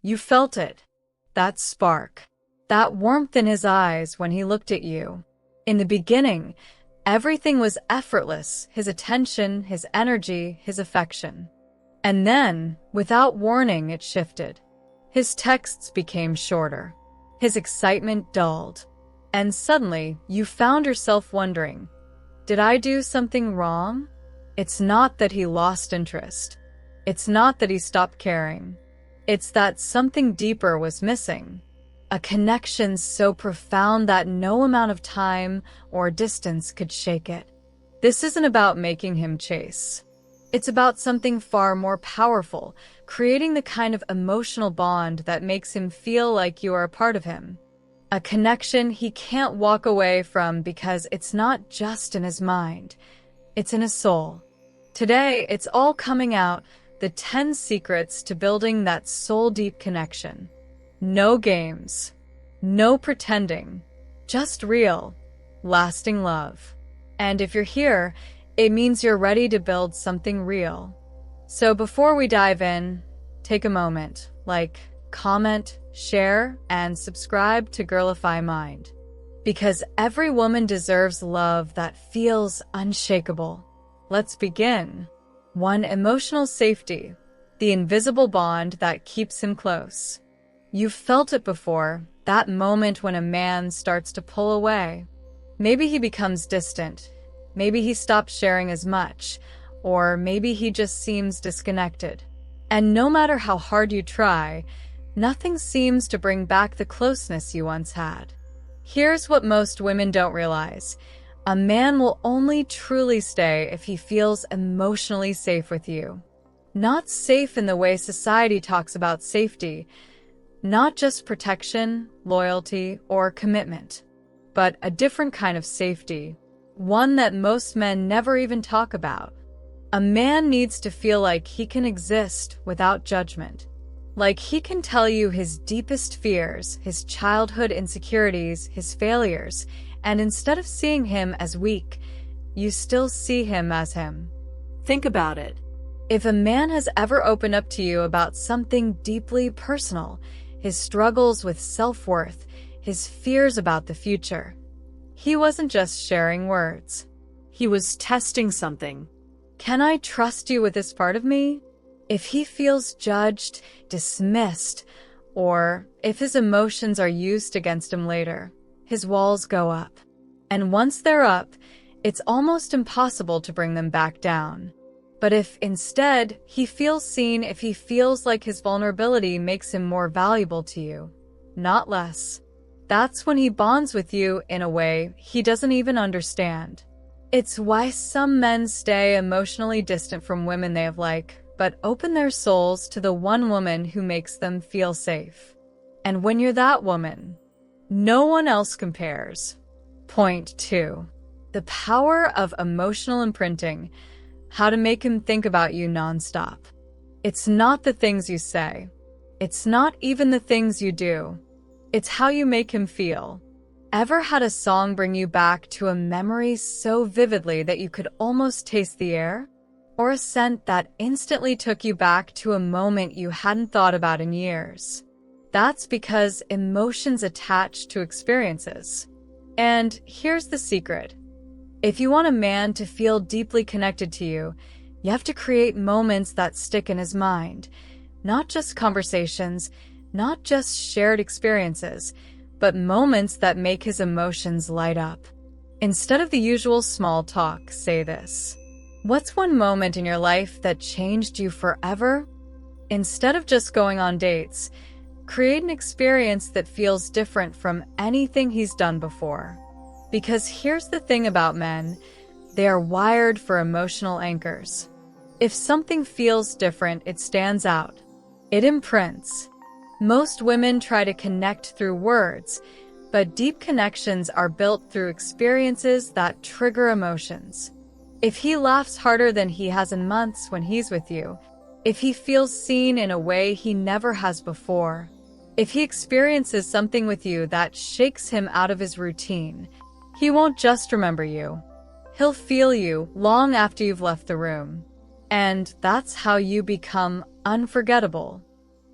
You felt it. That spark. That warmth in his eyes when he looked at you. In the beginning, everything was effortless, his attention, his energy, his affection. And then, without warning, it shifted. His texts became shorter. His excitement dulled. And suddenly, you found yourself wondering, did I do something wrong? It's not that he lost interest. It's not that he stopped caring. It's that something deeper was missing. A connection so profound that no amount of time or distance could shake it. This isn't about making him chase. It's about something far more powerful, creating the kind of emotional bond that makes him feel like you are a part of him. A connection he can't walk away from because it's not just in his mind, it's in his soul. Today, it's all coming out, the 10 secrets to building that soul-deep connection. No games, no pretending, just real, lasting love. And if you're here, it means you're ready to build something real. So before we dive in, take a moment, comment, share, and subscribe to Girlify Mind. Because every woman deserves love that feels unshakable. Let's begin. 1. Emotional safety, the invisible bond that keeps him close. You've felt it before, that moment when a man starts to pull away. Maybe he becomes distant. Maybe he stops sharing as much, or maybe he just seems disconnected. And no matter how hard you try, nothing seems to bring back the closeness you once had. Here's what most women don't realize. A man will only truly stay if he feels emotionally safe with you. Not safe in the way society talks about safety, not just protection, loyalty, or commitment, but a different kind of safety, one that most men never even talk about. A man needs to feel like he can exist without judgment. Like he can tell you his deepest fears, his childhood insecurities, his failures, and instead of seeing him as weak, you still see him as him. Think about it. If a man has ever opened up to you about something deeply personal, his struggles with self-worth, his fears about the future, he wasn't just sharing words. He was testing something. Can I trust you with this part of me? If he feels judged, dismissed, or if his emotions are used against him later, his walls go up. And once they're up, it's almost impossible to bring them back down. But if instead he feels seen, if he feels like his vulnerability makes him more valuable to you, not less, that's when he bonds with you in a way he doesn't even understand. It's why some men stay emotionally distant from women they have but open their souls to the one woman who makes them feel safe. And when you're that woman, no one else compares. Point 2. The power of emotional imprinting. How to make him think about you nonstop. It's not the things you say. It's not even the things you do. It's how you make him feel. Ever had a song bring you back to a memory so vividly that you could almost taste the air? Or a scent that instantly took you back to a moment you hadn't thought about in years? That's because emotions attach to experiences. And here's the secret. If you want a man to feel deeply connected to you, you have to create moments that stick in his mind. Not just conversations, not just shared experiences, but moments that make his emotions light up. Instead of the usual small talk, say this. What's one moment in your life that changed you forever? Instead of just going on dates, create an experience that feels different from anything he's done before. Because here's the thing about men, they are wired for emotional anchors. If something feels different, it stands out. It imprints. Most women try to connect through words, but deep connections are built through experiences that trigger emotions. If he laughs harder than he has in months when he's with you, if he feels seen in a way he never has before, if he experiences something with you that shakes him out of his routine, he won't just remember you. He'll feel you long after you've left the room. And that's how you become unforgettable.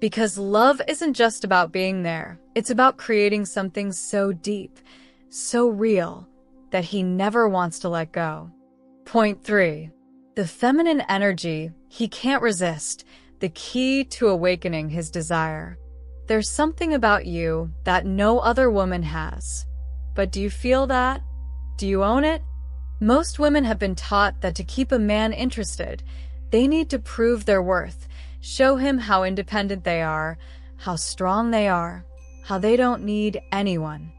Because love isn't just about being there. It's about creating something so deep, so real, that he never wants to let go. Point 3. The feminine energy he can't resist, the key to awakening his desire. There's something about you that no other woman has. But do you feel that? Do you own it? Most women have been taught that to keep a man interested, they need to prove their worth, show him how independent they are, how strong they are, how they don't need anyone.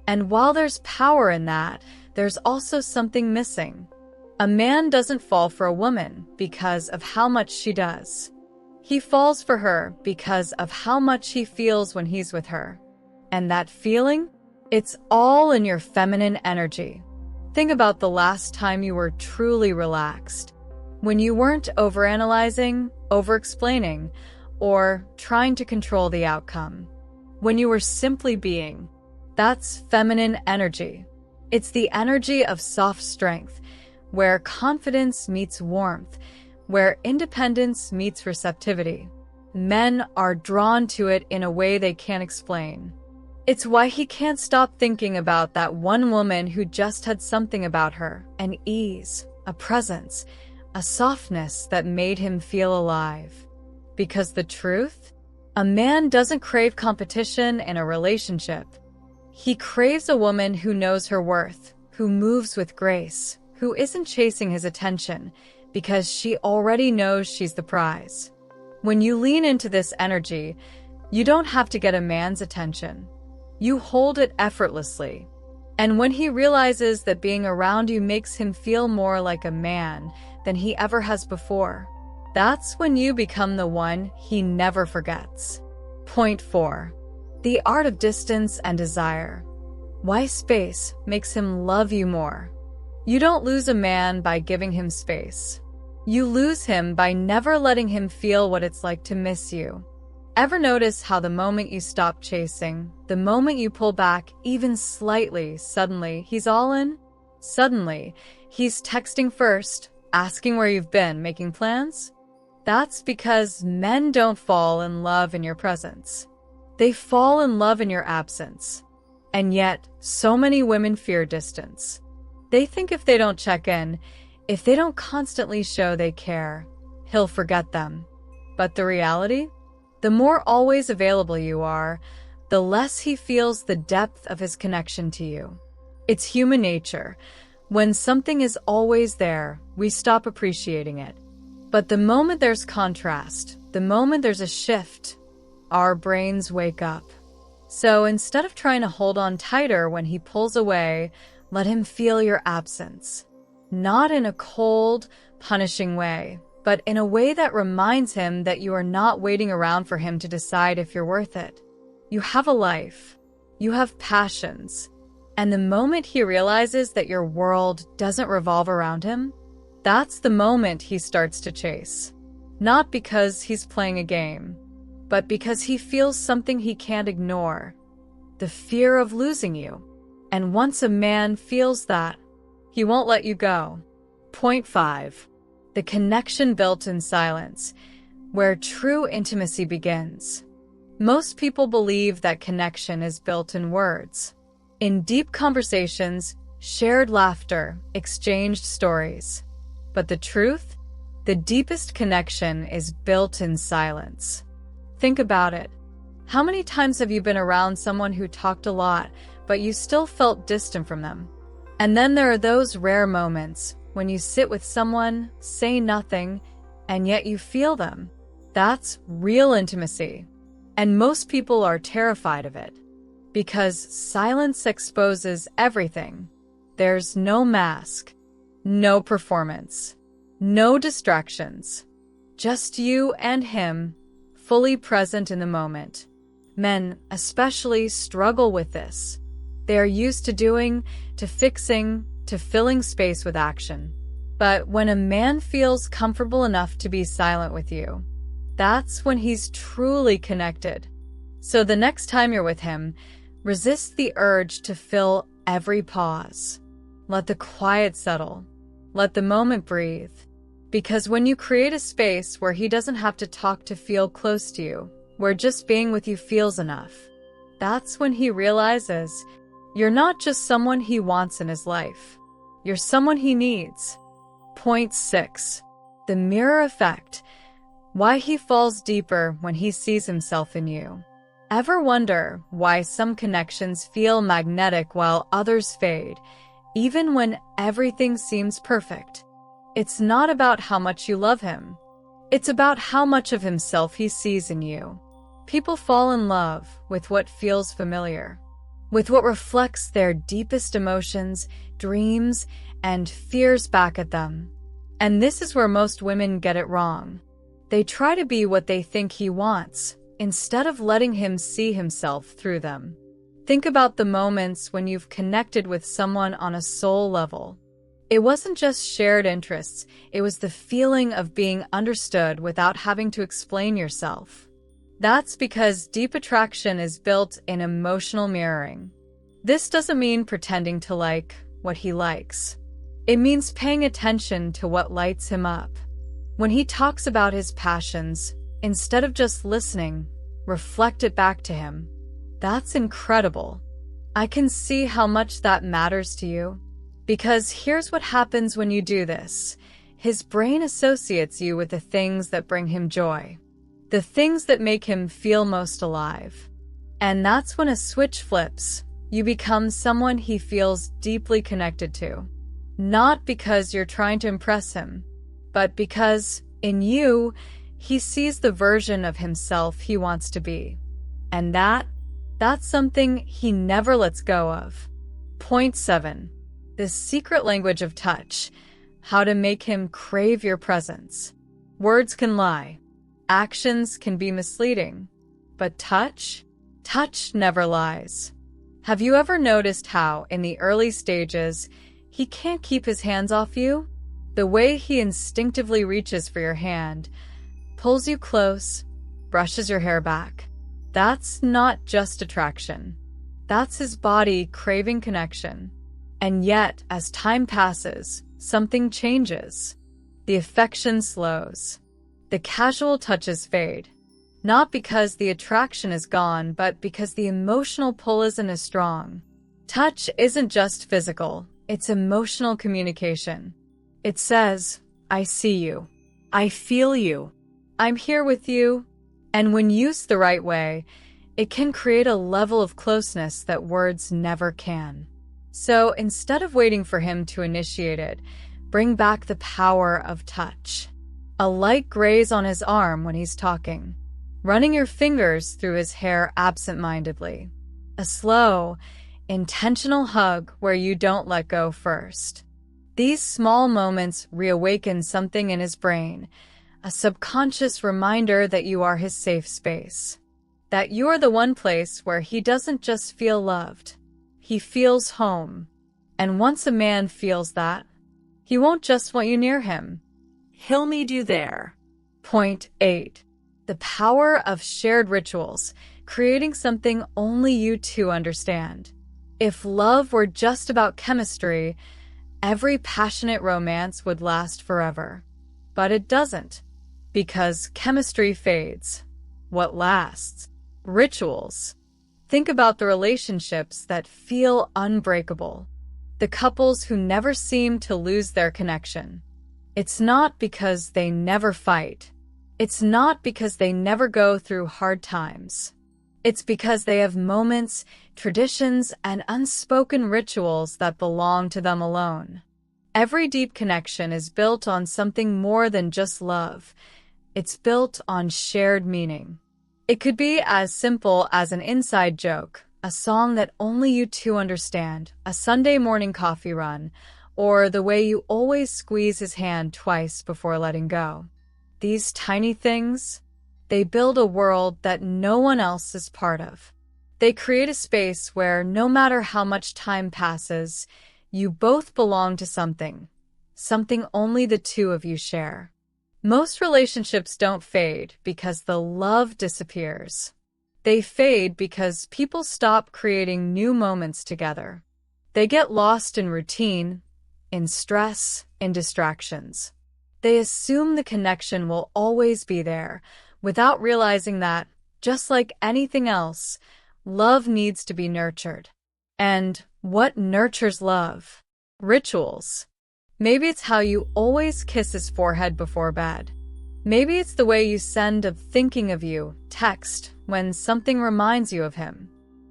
And while there's power in that, there's also something missing. A man doesn't fall for a woman because of how much she does. He falls for her because of how much he feels when he's with her. And that feeling? It's all in your feminine energy. Think about the last time you were truly relaxed. When you weren't overanalyzing, over-explaining, or trying to control the outcome. When you were simply being. That's feminine energy. It's the energy of soft strength, where confidence meets warmth, where independence meets receptivity. Men are drawn to it in a way they can't explain. It's why he can't stop thinking about that one woman who just had something about her, an ease, a presence, a softness that made him feel alive. Because the truth? A man doesn't crave competition in a relationship. He craves a woman who knows her worth, who moves with grace, who isn't chasing his attention, because she already knows she's the prize. When you lean into this energy, you don't have to get a man's attention. You hold it effortlessly. And when he realizes that being around you makes him feel more like a man than he ever has before, that's when you become the one he never forgets. Point 4. The art of distance and desire. Why space makes him love you more. You don't lose a man by giving him space. You lose him by never letting him feel what it's like to miss you. Ever notice how the moment you stop chasing, the moment you pull back even slightly, suddenly he's all in? Suddenly, he's texting first, asking where you've been, making plans? That's because men don't fall in love in your presence. They fall in love in your absence. And yet, so many women fear distance. They think if they don't check in, if they don't constantly show they care, he'll forget them. But the reality? The more always available you are, the less he feels the depth of his connection to you. It's human nature. When something is always there, we stop appreciating it. But the moment there's contrast, the moment there's a shift, our brains wake up. So instead of trying to hold on tighter when he pulls away, let him feel your absence. Not in a cold, punishing way, but in a way that reminds him that you are not waiting around for him to decide if you're worth it. You have a life. You have passions. And the moment he realizes that your world doesn't revolve around him, that's the moment he starts to chase. Not because he's playing a game, but because he feels something he can't ignore. The fear of losing you. And once a man feels that, he won't let you go. Point 5. The connection built in silence, where true intimacy begins. Most people believe that connection is built in words. In deep conversations, shared laughter, exchanged stories. But the truth? The deepest connection is built in silence. Think about it. How many times have you been around someone who talked a lot, but you still felt distant from them? And then there are those rare moments when you sit with someone, say nothing, and yet you feel them. That's real intimacy. And most people are terrified of it. Because silence exposes everything. There's no mask, no performance, no distractions. Just you and him, fully present in the moment. Men, especially, struggle with this. They are used to doing, to fixing, to filling space with action. But when a man feels comfortable enough to be silent with you, that's when he's truly connected. So the next time you're with him, resist the urge to fill every pause. Let the quiet settle. Let the moment breathe. Because when you create a space where he doesn't have to talk to feel close to you, where just being with you feels enough. That's when he realizes you're not just someone he wants in his life. You're someone he needs. Point 6. The mirror effect. Why he falls deeper when he sees himself in you. Ever wonder why some connections feel magnetic while others fade, even when everything seems perfect? It's not about how much you love him. It's about how much of himself he sees in you. People fall in love with what feels familiar, with what reflects their deepest emotions, dreams, and fears back at them. And this is where most women get it wrong. They try to be what they think he wants, instead of letting him see himself through them. Think about the moments when you've connected with someone on a soul level. It wasn't just shared interests, it was the feeling of being understood without having to explain yourself. That's because deep attraction is built in emotional mirroring. This doesn't mean pretending to like what he likes. It means paying attention to what lights him up. When he talks about his passions, instead of just listening, reflect it back to him. That's incredible. I can see how much that matters to you. Because here's what happens when you do this. His brain associates you with the things that bring him joy. The things that make him feel most alive. And that's when a switch flips. You become someone he feels deeply connected to. Not because you're trying to impress him, but because, in you, he sees the version of himself he wants to be. And that's something he never lets go of. Point 7. The secret language of touch. How to make him crave your presence. Words can lie. Actions can be misleading. But touch never lies. Have you ever noticed how, in the early stages, he can't keep his hands off you? The way he instinctively reaches for your hand, pulls you close, brushes your hair back. That's not just attraction. That's his body craving connection. And yet, as time passes, something changes. The affection slows. The casual touches fade. Not because the attraction is gone, but because the emotional pull isn't as strong. Touch isn't just physical, it's emotional communication. It says, I see you. I feel you. I'm here with you. And when used the right way, it can create a level of closeness that words never can. So instead of waiting for him to initiate it, bring back the power of touch. A light graze on his arm when he's talking. Running your fingers through his hair absent-mindedly. A slow, intentional hug where you don't let go first. These small moments reawaken something in his brain, a subconscious reminder that you are his safe space. That you are the one place where he doesn't just feel loved. He feels home. And once a man feels that, he won't just want you near him. He'll need you there. Point 8. The power of shared rituals, creating something only you two understand. If love were just about chemistry, every passionate romance would last forever. But it doesn't, because chemistry fades. What lasts? Rituals. Think about the relationships that feel unbreakable. The couples who never seem to lose their connection. It's not because they never fight. It's not because they never go through hard times. It's because they have moments, traditions, and unspoken rituals that belong to them alone. Every deep connection is built on something more than just love. It's built on shared meaning. It could be as simple as an inside joke, a song that only you two understand, a Sunday morning coffee run, or the way you always squeeze his hand twice before letting go. These tiny things, they build a world that no one else is part of. They create a space where no matter how much time passes, you both belong to something only the two of you share. Most relationships don't fade because the love disappears. They fade because people stop creating new moments together. They get lost in routine, in stress, in distractions. They assume the connection will always be there, without realizing that, Just like anything else, love needs to be nurtured. And what nurtures love? Rituals. Maybe it's how you always kiss his forehead before bed. Maybe it's the way you send a thinking of you text when something reminds you of him.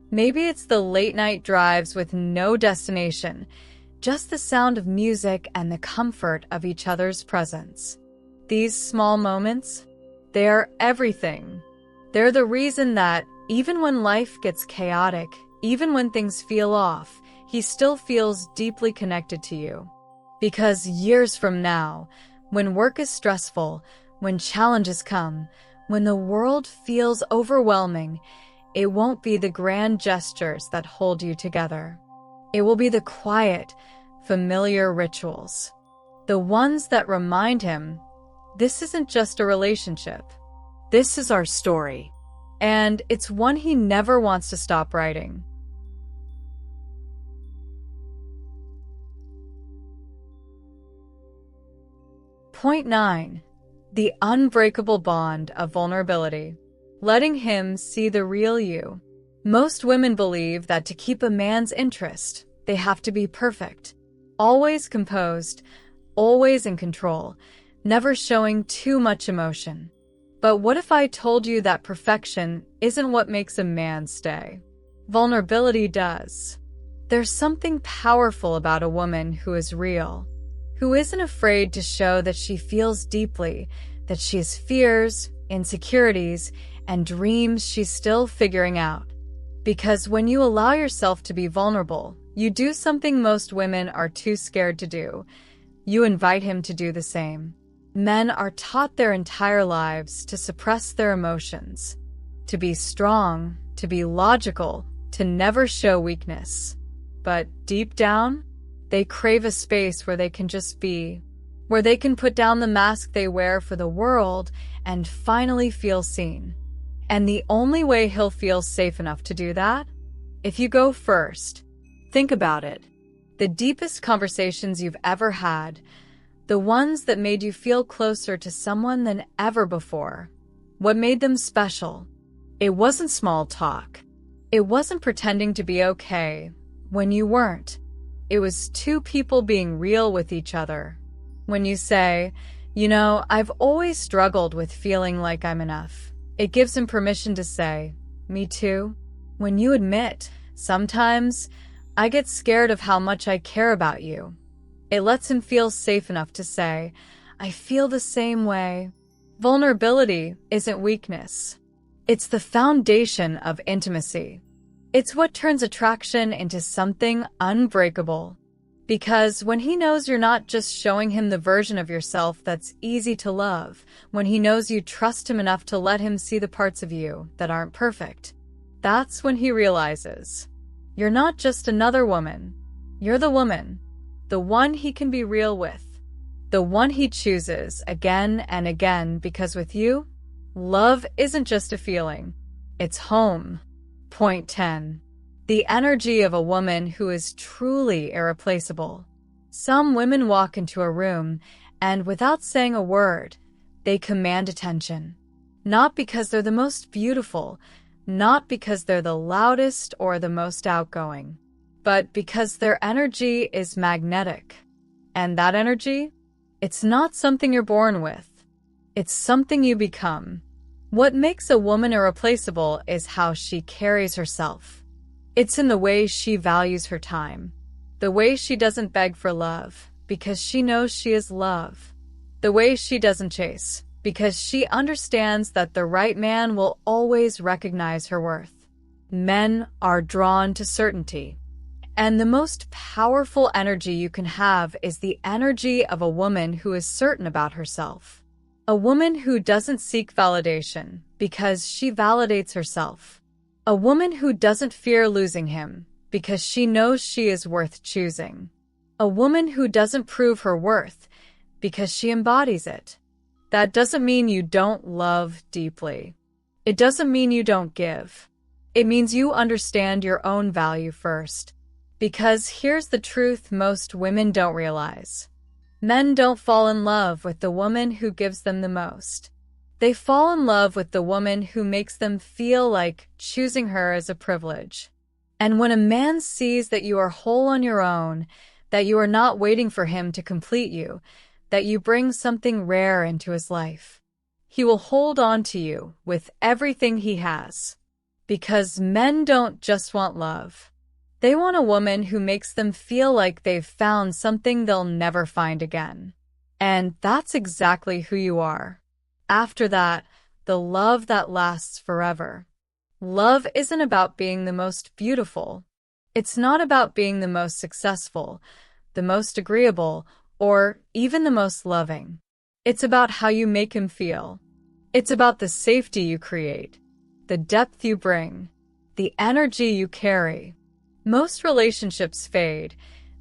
Maybe it's the late-night drives with no destination, just the sound of music and the comfort of each other's presence. These small moments, they are everything. They're the reason that, even when life gets chaotic, even when things feel off, he still feels deeply connected to you. Because years from now, when work is stressful, when challenges come, when the world feels overwhelming, it won't be the grand gestures that hold you together. It will be the quiet, familiar rituals. The ones that remind him, this isn't just a relationship. This is our story. And it's one he never wants to stop writing. Point 9. The unbreakable bond of vulnerability. Letting him see the real you. Most women believe that to keep a man's interest, they have to be perfect. Always composed, always in control, never showing too much emotion. But what if I told you that perfection isn't what makes a man stay? Vulnerability does. There's something powerful about a woman who is real, who isn't afraid to show that she feels deeply, that she has fears, insecurities, and dreams she's still figuring out. Because when you allow yourself to be vulnerable, you do something most women are too scared to do. You invite him to do the same. Men are taught their entire lives to suppress their emotions, to be strong, to be logical, to never show weakness. But deep down, they crave a space where they can just be, where they can put down the mask they wear for the world and finally feel seen. And the only way he'll feel safe enough to do that? If you go first. Think about it. The deepest conversations you've ever had, the ones that made you feel closer to someone than ever before. What made them special? It wasn't small talk. It wasn't pretending to be okay when you weren't. It was two people being real with each other. When you say, I've always struggled with feeling like I'm enough, it gives him permission to say, me too. When you admit, sometimes I get scared of how much I care about you, it lets him feel safe enough to say, I feel the same way. Vulnerability isn't weakness. It's the foundation of intimacy. It's what turns attraction into something unbreakable. Because when he knows you're not just showing him the version of yourself that's easy to love, when he knows you trust him enough to let him see the parts of you that aren't perfect, that's when he realizes, you're not just another woman. You're the woman. The one he can be real with. The one he chooses again and again, because with you, love isn't just a feeling. It's home. Point 10. The energy of a woman who is truly irreplaceable. Some women walk into a room and without saying a word, they command attention. Not because they're the most beautiful, not because they're the loudest or the most outgoing, but because their energy is magnetic. And that energy? It's not something you're born with. It's something you become. What makes a woman irreplaceable is how she carries herself. It's in the way she values her time. The way she doesn't beg for love, because she knows she is love. The way she doesn't chase, because she understands that the right man will always recognize her worth. Men are drawn to certainty. And the most powerful energy you can have is the energy of a woman who is certain about herself. A woman who doesn't seek validation because she validates herself. A woman who doesn't fear losing him because she knows she is worth choosing. A woman who doesn't prove her worth because she embodies it. That doesn't mean you don't love deeply. It doesn't mean you don't give. It means you understand your own value first. Because here's the truth most women don't realize. Men don't fall in love with the woman who gives them the most. They fall in love with the woman who makes them feel like choosing her is a privilege. And when a man sees that you are whole on your own, that you are not waiting for him to complete you, that you bring something rare into his life, he will hold on to you with everything he has. Because men don't just want love. They want a woman who makes them feel like they've found something they'll never find again. And that's exactly who you are. After that, the love that lasts forever. Love isn't about being the most beautiful. It's not about being the most successful, the most agreeable, or even the most loving. It's about how you make him feel. It's about the safety you create, the depth you bring, the energy you carry. Most relationships fade,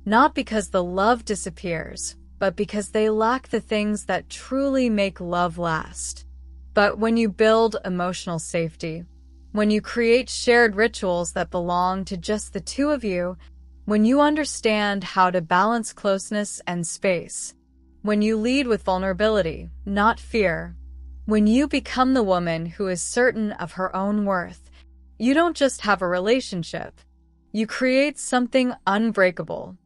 not because the love disappears, but because they lack the things that truly make love last. But when you build emotional safety, when you create shared rituals that belong to just the two of you, when you understand how to balance closeness and space, when you lead with vulnerability, not fear, when you become the woman who is certain of her own worth, you don't just have a relationship, you create something unbreakable.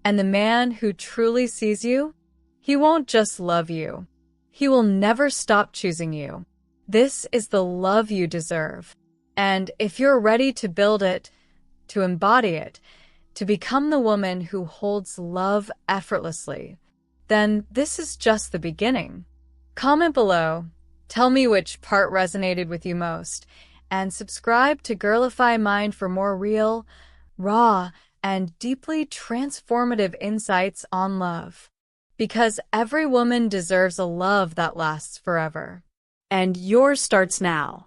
And the man who truly sees you, he won't just love you. He will never stop choosing you. This is the love you deserve. And if you're ready to build it, to embody it, to become the woman who holds love effortlessly, then this is just the beginning. Comment below, tell me which part resonated with you most, and subscribe to Girlify Mind for more real, raw, and deeply transformative insights on love. Because every woman deserves a love that lasts forever. And yours starts now.